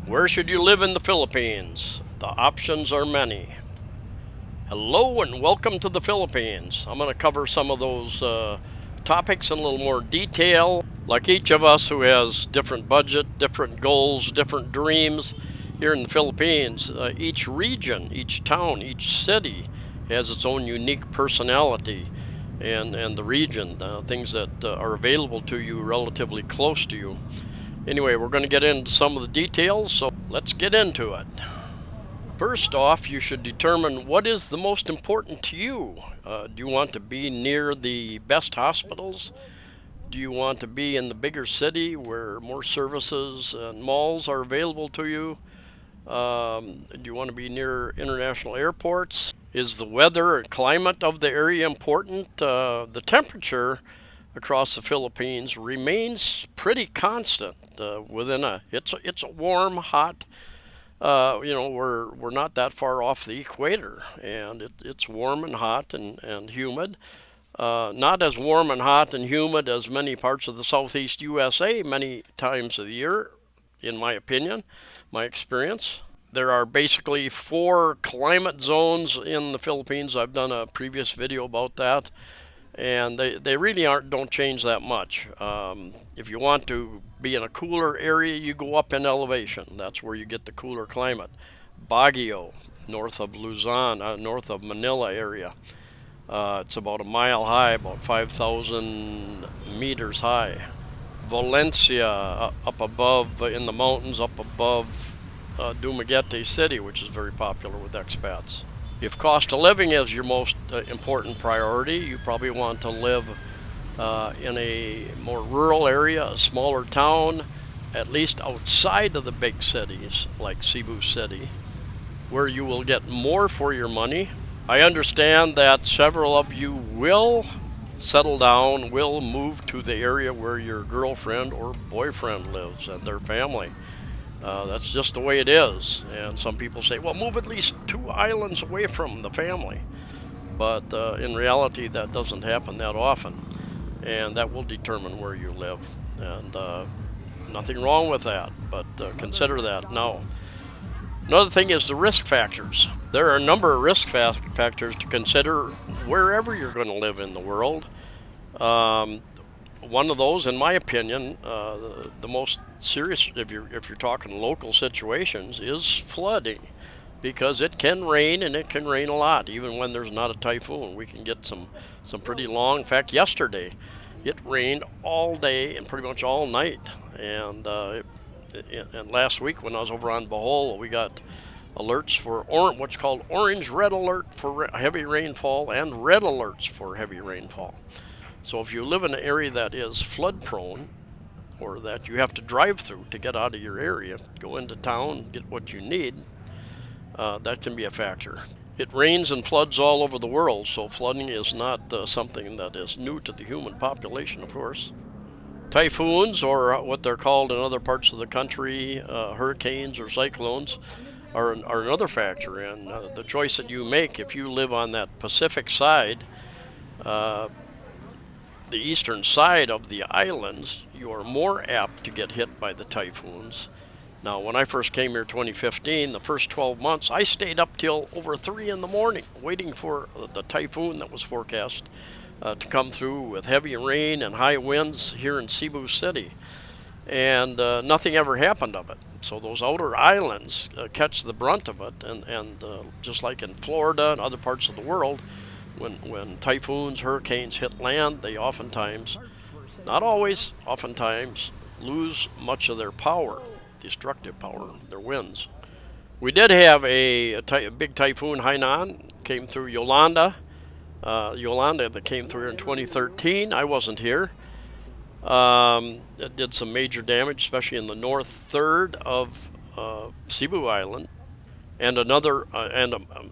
Where should you live in the Philippines? The options are many. Hello and welcome to the Philippines. I'm going to cover some of those topics in a little more detail. Like each of us who has different budget, different goals, different dreams here in the Philippines, each region, each town, each city has its own unique personality and the region, things that are available to you relatively close to you. Anyway, we're going to get into some of the details, so let's get into it. First off, you should determine what is the most important to you. Do you want to be near the best hospitals? Do you want to be in the bigger city where more services and malls are available to you? Do you want to be near international airports? Is the weather and climate of the area important? The temperature across the Philippines remains pretty constant. It's a warm, hot. We're not that far off the equator, and it's warm and hot and humid. Not as warm and hot and humid as many parts of the southeast USA many times of the year, in my opinion, my experience. There are basically 4 climate zones in the Philippines. I've done a previous video about that, and they really don't change that much. If you want to be in a cooler area, you go up in elevation. That's where you get the cooler climate. Baguio, north of Luzon, north of Manila area. It's about a mile high, about 5,000 meters high. Valencia, up above in the mountains, up above Dumaguete City, which is very popular with expats. If cost of living is your most important priority, you probably want to live in a more rural area, a smaller town, at least outside of the big cities like Cebu City, where you will get more for your money. I understand that several of you will settle down, will move to the area where your girlfriend or boyfriend lives and their family. That's just the way it is. And some people say, well, move at least 2 islands away from the family. But in reality, that doesn't happen that often. And that will determine where you live. And nothing wrong with that, but consider that now. Another thing is the risk factors. There are a number of risk factors to consider wherever you're going to live in the world. One of those, in my opinion, the most serious, if you're talking local situations, is flooding, because it can rain, and it can rain a lot, even when there's not a typhoon. We can get some pretty long. In fact, yesterday, it rained all day and pretty much all night. And and last week when I was over on Bohol, we got alerts for what's called orange-red alert for heavy rainfall and red alerts for heavy rainfall. So if you live in an area that is flood prone, or that you have to drive through to get out of your area, go into town, get what you need, that can be a factor. It rains and floods all over the world, so flooding is not something that is new to the human population, of course. Typhoons, or what they're called in other parts of the country, hurricanes or cyclones, are another factor. And the choice that you make, if you live on that Pacific side, the eastern side of the islands, you are more apt to get hit by the typhoons. Now, when I first came here 2015, the first 12 months, I stayed up till over 3 in the morning waiting for the typhoon that was forecast to come through with heavy rain and high winds here in Cebu City. And nothing ever happened of it. So those outer islands catch the brunt of it, and just like in Florida and other parts of the world, when typhoons, hurricanes hit land, they oftentimes, not always, oftentimes lose much of their power, destructive power, their winds. We did have a big typhoon, Hainan, came through Yolanda that came through here in 2013. I wasn't here. It did some major damage, especially in the north third of Cebu Island, and a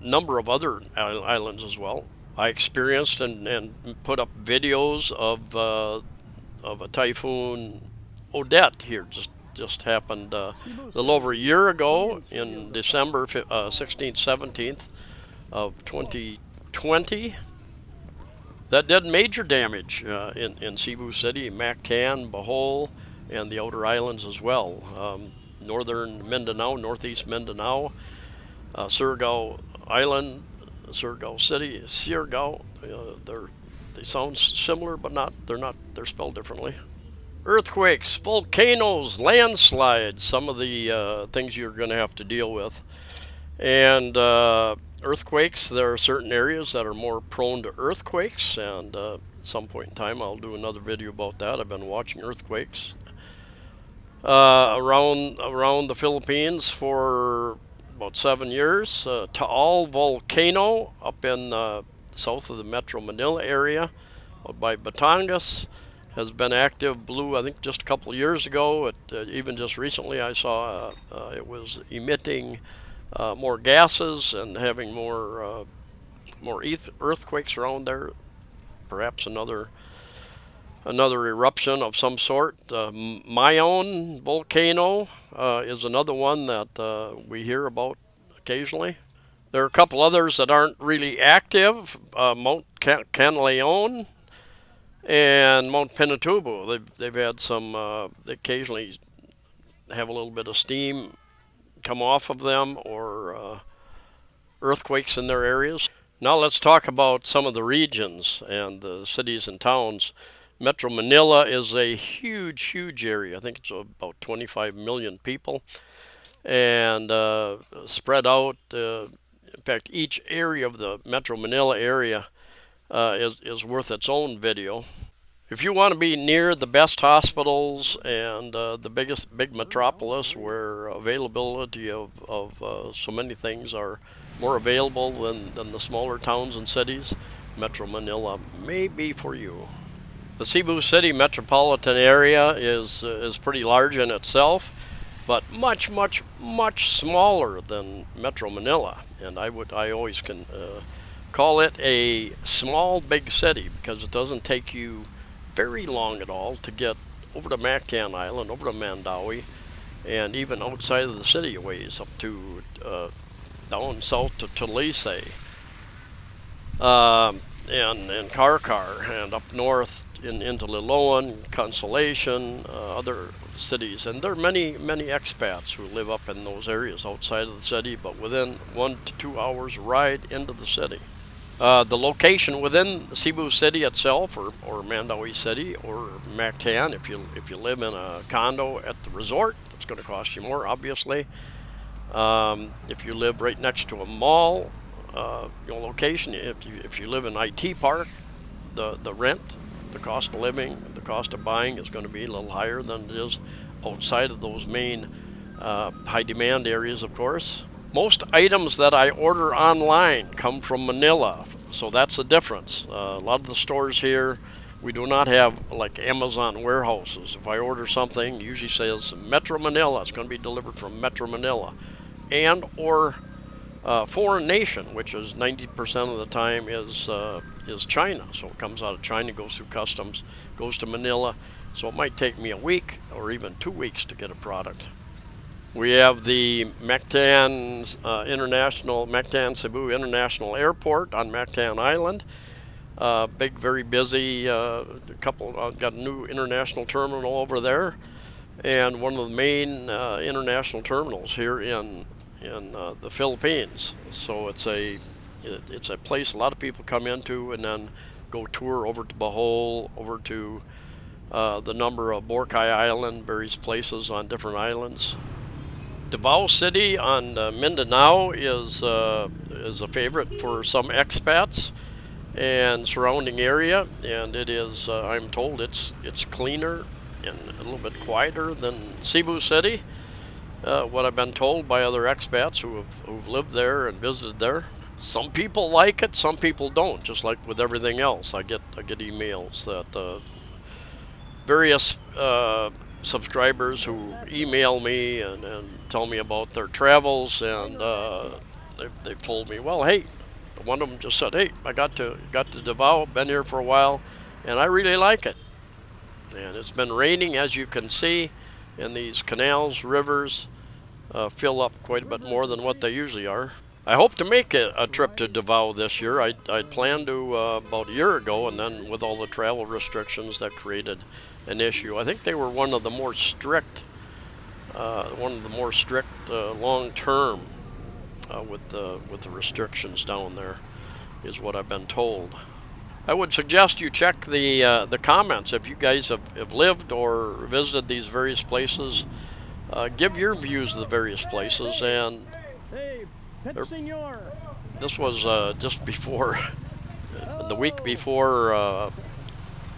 number of other islands as well. I experienced and put up videos of a typhoon Odette here. Just happened a little over a year ago in December 16th, 17th of 2020. That did major damage in Cebu City, Mactan, Bohol, and the outer islands as well. northern Mindanao, northeast Mindanao, Surigao Island, Surigao City, Surigao. They sound similar, but not. They're not. They're spelled differently. Earthquakes, volcanoes, landslides. Some of the things you're going to have to deal with, and earthquakes. There are certain areas that are more prone to earthquakes, and some point in time I'll do another video about that. I've been watching earthquakes around the Philippines for about 7 years. Taal volcano up in south of the Metro Manila area, out by Batangas, has been active. Blew, I think, just a couple of years ago. Even just recently, I saw it was emitting more gases and having more earthquakes around there. Perhaps another eruption of some sort. Mandaue volcano is another one that we hear about occasionally. There are a couple others that aren't really active. Mount Canleon and Mount Pinatubo. They've had some. They occasionally have a little bit of steam come off of them, or earthquakes in their areas. Now let's talk about some of the regions and the cities and towns. Metro Manila is a huge area. I think it's about 25 million people, and spread out. In fact, each area of the Metro Manila area is worth its own video. If you want to be near the best hospitals and the big metropolis where availability of so many things are more available than the smaller towns and cities, Metro Manila may be for you. The Cebu City metropolitan area is pretty large in itself, but much smaller than Metro Manila, and I always can call it a small big city because it doesn't take you very long at all to get over to Mactan Island, over to Mandaue, and even outside of the city a ways up to down south to Talisay, and Karkar, and up north into Liloan, Consolation, other cities. And there are many expats who live up in those areas outside of the city, but within 1 to 2 hours ride into the city. The location within Cebu City itself, or Mandaue City, or Mactan, if you live in a condo at the resort, that's going to cost you more, obviously. If you live right next to a mall, your location. If you live in IT Park, the rent, the cost of living, the cost of buying is going to be a little higher than it is outside of those main high demand areas, of course. Most items that I order online come from Manila, so that's the difference. A lot of the stores here, we do not have like Amazon warehouses. If I order something, it usually says Metro Manila. It's going to be delivered from Metro Manila, and or foreign nation, which is 90% of the time is China. So it comes out of China, goes through customs, goes to Manila. So it might take me a week or even 2 weeks to get a product. We have the Mactan Cebu International Airport on Mactan Island. Big, very busy. Got a new international terminal over there, and one of the main international terminals here in the Philippines. So it's a place a lot of people come into and then go tour over to Bohol, over to the number of Boracay Island, various places on different islands. Davao City on Mindanao is a favorite for some expats and surrounding area, and it is. I'm told it's cleaner and a little bit quieter than Cebu City. What I've been told by other expats who've lived there and visited there. Some people like it, some people don't. Just like with everything else, I get emails that various subscribers who email me and tell me about their travels, and they've told me, well, hey, one of them just said, hey, I got to Davao, been here for a while, and I really like it. And it's been raining, as you can see, and these canals, rivers fill up quite a bit more than what they usually are. I hope to make a trip to Davao this year. I'd planned to about a year ago, and then with all the travel restrictions, that created an issue. I think they were one of the more strict one of the more strict long-term with the restrictions down there, is what I've been told. I would suggest you check the comments if you guys have lived or visited these various places. Give your views of the various places, and this was just before the week before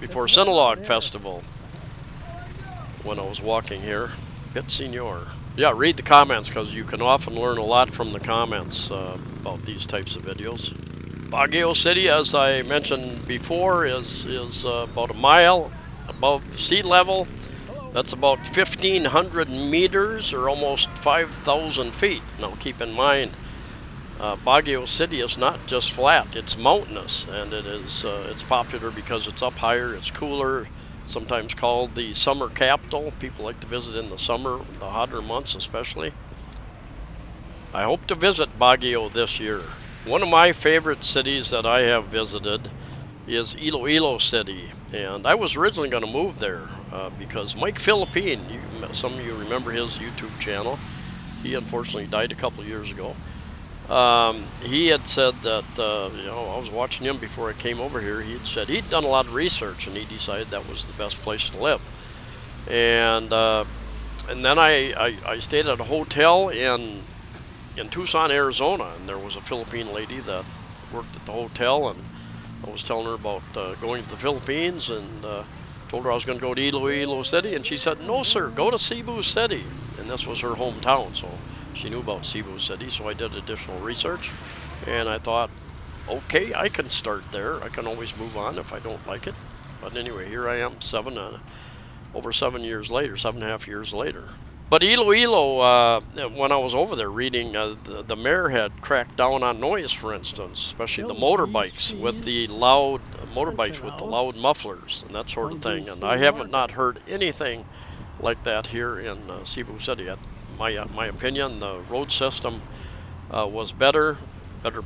Sinulog Festival when I was walking here. Pit Senor. Yeah, read the comments because you can often learn a lot from the comments about these types of videos. Baguio City, as I mentioned before, is about a mile above sea level. That's about 1,500 meters, or almost 5,000 feet. Now keep in mind, Baguio City is not just flat, it's mountainous, and it's popular because it's up higher, it's cooler, sometimes called the summer capital. People like to visit in the summer, the hotter months especially. I hope to visit Baguio this year. One of my favorite cities that I have visited is Iloilo City, and I was originally going to move there because Mike Philippine, some of you remember his YouTube channel, he unfortunately died a couple of years ago. He had said that, I was watching him before I came over here. He had said he'd done a lot of research and he decided that was the best place to live. And then I stayed at a hotel in Tucson, Arizona, and there was a Philippine lady that worked at the hotel, and I was telling her about going to the Philippines, and told her I was going to go to Iloilo City, and she said, "No, sir, go to Cebu City," and this was her hometown, so she knew about Cebu City. So I did additional research, and I thought, okay, I can start there. I can always move on if I don't like it. But anyway, here I am, over 7 years later, 7.5 years later. But Iloilo, when I was over there reading, the mayor had cracked down on noise, for instance, especially the motorbikes with the loud mufflers and that sort of thing. And I haven't not heard anything like that here in Cebu City. My opinion, the road system was better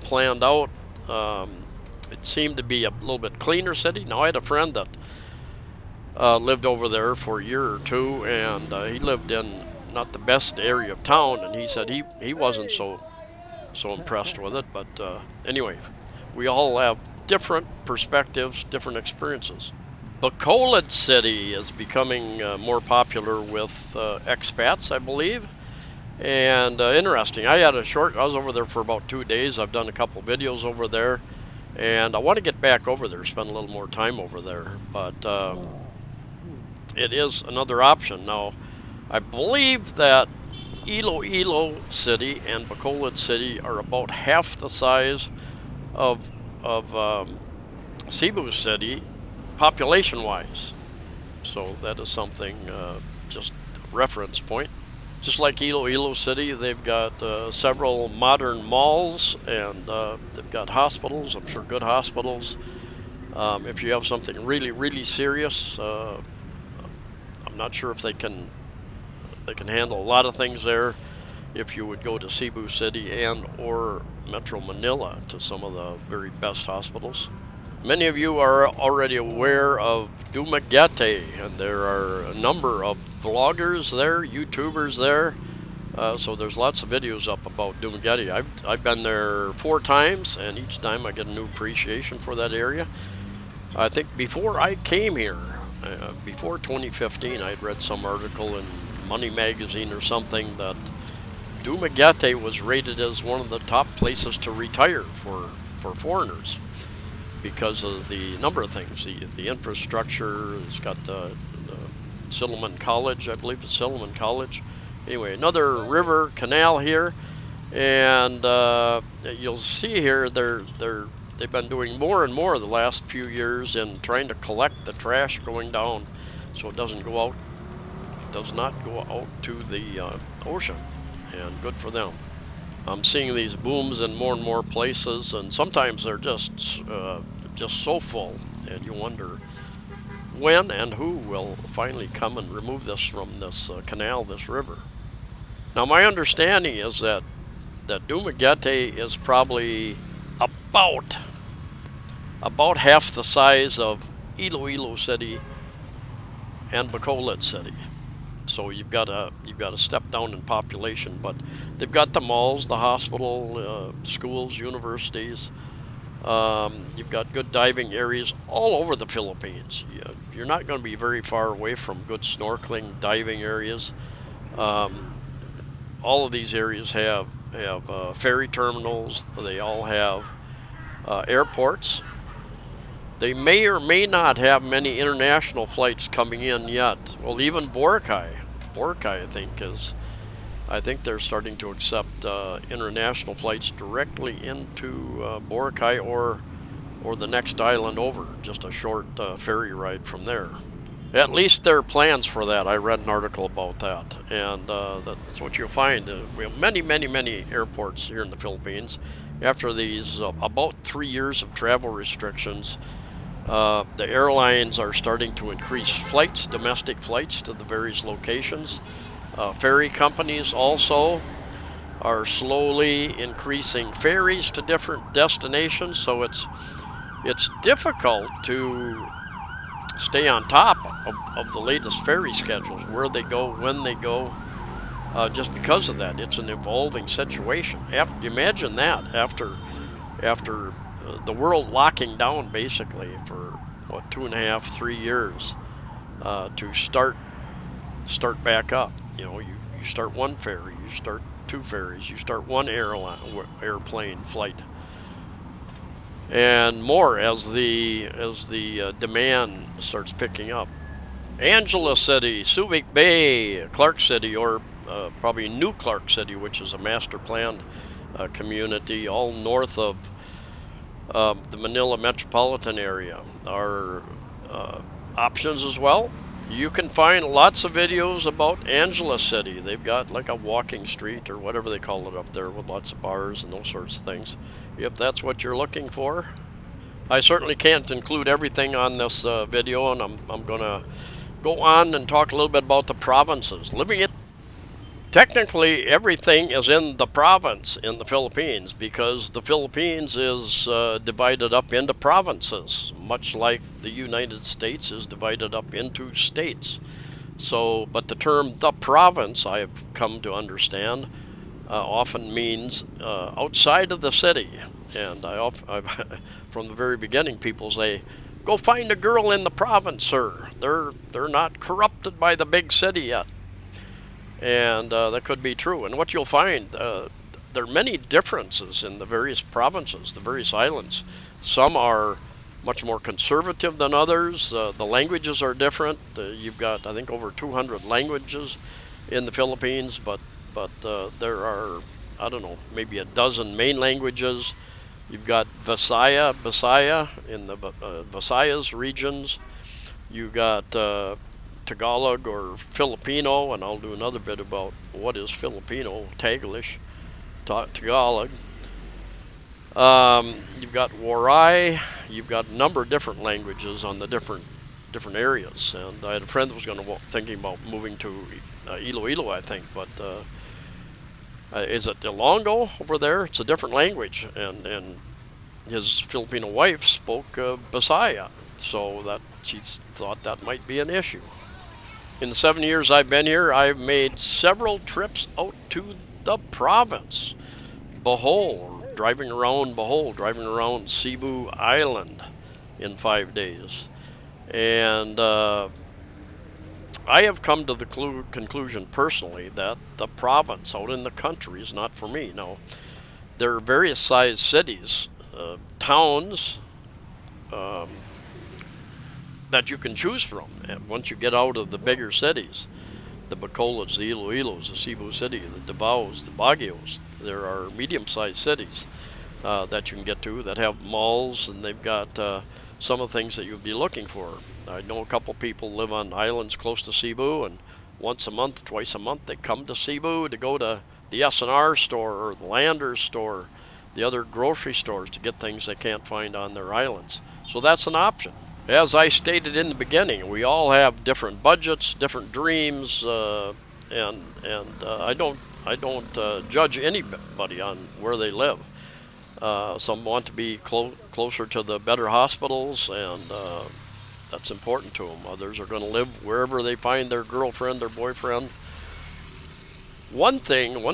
planned out. It seemed to be a little bit cleaner city. Now, I had a friend that lived over there for a year or two, and he lived in not the best area of town, and he said he wasn't so impressed with it. But anyway, we all have different perspectives, different experiences. Bacolod City is becoming more popular with expats, I believe, and interesting. I was over there for about 2 days. I've done a couple videos over there, and I want to get back over there, spend a little more time over there, but it is another option. Now, I believe that Iloilo City and Bacolod City are about half the size of Cebu City, population-wise. So that is something, just a reference point. Just like Iloilo City, they've got several modern malls, and they've got hospitals, I'm sure good hospitals. If you have something really, really serious, I'm not sure if they can handle a lot of things there. If you would go to Cebu City and or Metro Manila to some of the very best hospitals. Many of you are already aware of Dumaguete, and there are a number of vloggers there, YouTubers there. So there's lots of videos up about Dumaguete. I've been there 4 times, and each time I get a new appreciation for that area. I think before I came here, before 2015, I had read some article in Money Magazine or something that Dumaguete was rated as one of the top places to retire for foreigners because of the number of things. The infrastructure, it's got the Silliman College, I believe it's Silliman College. Anyway, another river canal here, and you'll see here they've been doing more and more the last few years in trying to collect the trash going down so it does not go out to the ocean, and good for them. I'm seeing these booms in more and more places, and sometimes they're just so full, and you wonder when and who will finally come and remove this from this canal, this river. Now, my understanding is that Dumaguete is probably about half the size of Iloilo City and Bacolod City. So you've got to step down in population, but they've got the malls, the hospital, schools, universities. You've got good diving areas all over the Philippines. You're not going to be very far away from good snorkeling, diving areas. Um, all of these areas have ferry terminals. They all have airports. They may or may not have many international flights coming in yet. Well, even Boracay, I think they're starting to accept international flights directly into Boracay or the next island over, just a short ferry ride from there. At least there are plans for that. I read an article about that, and that's what you'll find. We have many, many, many airports here in the Philippines. After these about 3 years of travel restrictions, the airlines are starting to increase flights, domestic flights to the various locations. Ferry companies also are slowly increasing ferries to different destinations, so it's difficult to stay on top of the latest ferry schedules, where they go, when they go, just because of that. It's an evolving situation. Imagine that after the world locking down basically for what, 2.5, 3 years, to start back up. You start one ferry, you start two ferries, you start one airplane flight, and more as the demand starts picking up. Angela City, Subic Bay, Clark City, or probably New Clark City, which is a master planned community all north of the Manila metropolitan area, are options as well. You can find lots of videos about Angela City. They've got like a walking street or whatever they call it up there, with lots of bars and those sorts of things, if that's what you're looking for. I certainly can't include everything on this video, and I'm going to go on and talk a little bit about the provinces. Technically, everything is in the province in the Philippines, because the Philippines is divided up into provinces, much like the United States is divided up into states. So, but the term "the province," I've come to understand, often means outside of the city. And from the very beginning, people say, "Go find a girl in the province, sir. They're not corrupted by the big city yet." And that could be true. And what you'll find, there are many differences in the various provinces, the various islands. Some are much more conservative than others. The languages are different. You've got, I think, over 200 languages in the Philippines, but there are, I don't know, maybe a dozen main languages. You've got Bisaya in the Visayas regions. You've got Tagalog or Filipino, and I'll do another bit about what is Filipino, Taglish, Tagalog. You've got Waray. You've got a number of different languages on the different areas. And I had a friend that was thinking about moving to Iloilo, I think, but is it Ilonggo over there? It's a different language, and his Filipino wife spoke Bisaya, so that she thought that might be an issue. In the 7 years I've been here, I've made several trips out to the province. Driving around Cebu Island in 5 days. And I have come to the conclusion personally that the province out in the country is not for me. Now, there are various sized cities, towns, that you can choose from. And once you get out of the bigger cities, the Bacolods, the Iloilos, the Cebu City, the Davaos, the Baguios, there are medium-sized cities that you can get to that have malls, and they've got some of the things that you'd be looking for. I know a couple people live on islands close to Cebu, and once a month, twice a month, they come to Cebu to go to the S&R store or the Landers store, the other grocery stores, to get things they can't find on their islands. So that's an option. As I stated in the beginning, we all have different budgets, different dreams, and I don't judge anybody on where they live. Some want to be closer to the better hospitals and That's important to them. Others are going to live wherever they find their girlfriend, their boyfriend. One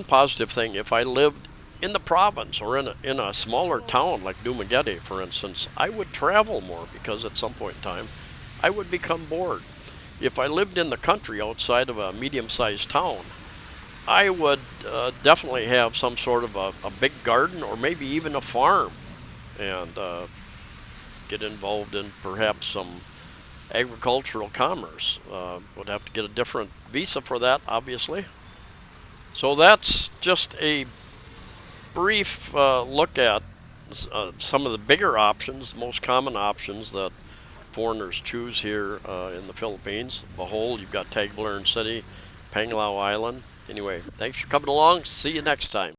positive thing, if I lived in the province or in a smaller town like Dumaguete, for instance, I would travel more because at some point in time I would become bored. If I lived in the country outside of a medium-sized town, I would definitely have some sort of a big garden or maybe even a farm and get involved in perhaps some agricultural commerce. Would have to get a different visa for that, obviously. So that's just a brief look at some of the bigger options, most common options that foreigners choose here in the Philippines. Bohol, you've got Tagbilaran City, Panglao Island. Anyway, thanks for coming along. See you next time.